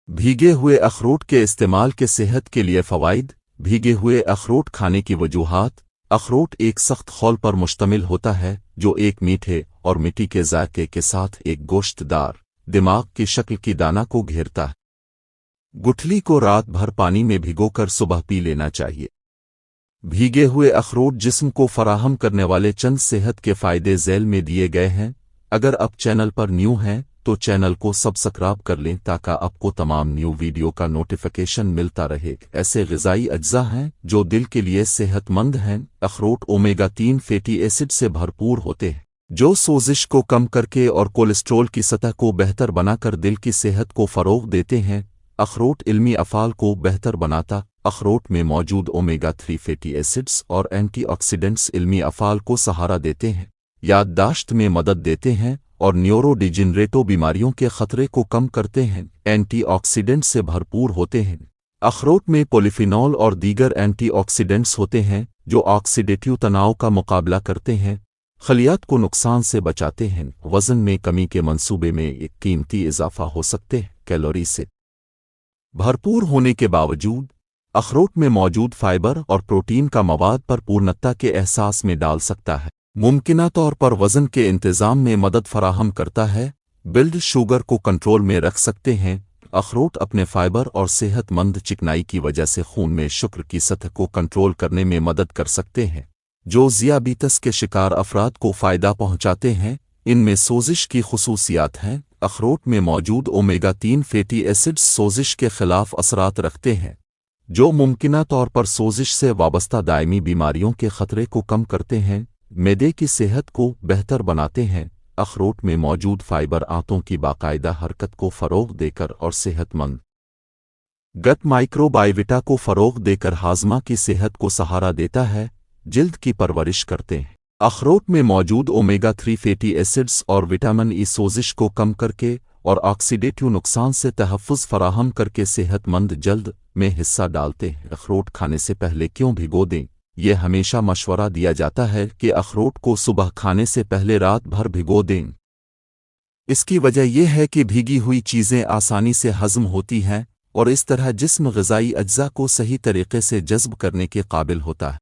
भीगे हुए अखरोट के इस्तेमाल के सेहत के लिए फ़वाइद। भीगे हुए अखरोट खाने की वजूहात। अखरोट एक सख्त खौल पर मुश्तमिल होता है जो एक मीठे और मिट्टी के जायके के साथ एक गोश्तदार दिमाग की शक्ल की दाना को घेरता है। गुठली को रात भर पानी में भिगोकर सुबह पी लेना चाहिए। भीगे हुए अखरोट जिस्म को फराहम करने वाले चंद सेहत के फ़ायदे ज़ैल में दिए गए हैं। अगर आप चैनल पर न्यू हैं तो चैनल को सब्सक्राइब कर लें ताकि आपको तमाम न्यू वीडियो का नोटिफिकेशन मिलता रहे। ऐसे ग़िज़ाई अज्जा हैं जो दिल के लिए सेहतमंद हैं। अखरोट ओमेगा 3 फैटी एसिड से भरपूर होते हैं जो सोजिश को कम करके और कोलेस्ट्रॉल की सतह को बेहतर बनाकर दिल की सेहत को फ़रोग़ देते हैं। अखरोट इल्मी अफ़ाल को बेहतर बनाता। अखरोट में मौजूद ओमेगा 3 फैटी एसिड्स और एंटीऑक्सीडेंट्स इल्मी अफ़ाल को सहारा देते हैं, याददाश्त में मदद देते हैं और न्यूरोडिजेनरेटिव बीमारियों के ख़तरे को कम करते हैं। एंटीऑक्सीडेंट से भरपूर होते हैं। अखरोट में पॉलीफिनॉल और दीगर एंटीऑक्सीडेंट्स होते हैं जो ऑक्सीडेटिव तनाव का मुकाबला करते हैं, खलियात को नुकसान से बचाते हैं। वज़न में कमी के मंसूबे में एक कीमती इजाफा हो सकते हैं। कैलोरी से भरपूर होने के बावजूद अखरोट में मौजूद फाइबर और प्रोटीन का मवाद पर पूर्णता के एहसास में डाल सकता है। मुमकिना तौर पर वज़न के इंतज़ाम में मदद फराहम करता है। ब्लड शुगर को कंट्रोल में रख सकते हैं। अखरोट अपने फाइबर और सेहतमंद चिकनाई की वजह से खून में शुगर की सतह को कंट्रोल करने में मदद कर सकते हैं जो ज़ियाबीतस के शिकार अफराद को फ़ायदा पहुंचाते हैं। इनमें सोजिश की खुसूसियात हैं। अखरोट में मौजूद ओमेगा 3 फैटी एसिड्स सोजिश के खिलाफ असरात रखते हैं जो मुमकिना तौर पर सोजिश से वाबस्ता दायमी बीमारियों के ख़तरे को कम करते हैं। मैदे की सेहत को बेहतर बनाते हैं। अखरोट में मौजूद फाइबर आंतों की बाकायदा हरकत को फ़रोग़ देकर और सेहतमंद गट माइक्रोबायोटा को फ़रोग़ देकर हाज़मा की सेहत को सहारा देता है, जिल्द की परवरिश करते हैं। अखरोट में मौजूद ओमेगा 3 फैटी एसिड्स और विटामिन ई सोजिश को कम करके और ऑक्सीडेटिव नुकसान से तहफ़्फ़ुज़ फराहम करके सेहतमंद जल्द में हिस्सा डालते हैं। अखरोट खाने से पहले क्यों भिगो दें? यह हमेशा मशवरा दिया जाता है कि अखरोट को सुबह खाने से पहले रात भर भिगो दें। इसकी वजह यह है कि भीगी हुई चीज़ें आसानी से हज़म होती हैं और इस तरह जिस्म ग़िज़ाई अज्जा को सही तरीके से जज़्ब करने के काबिल होता है।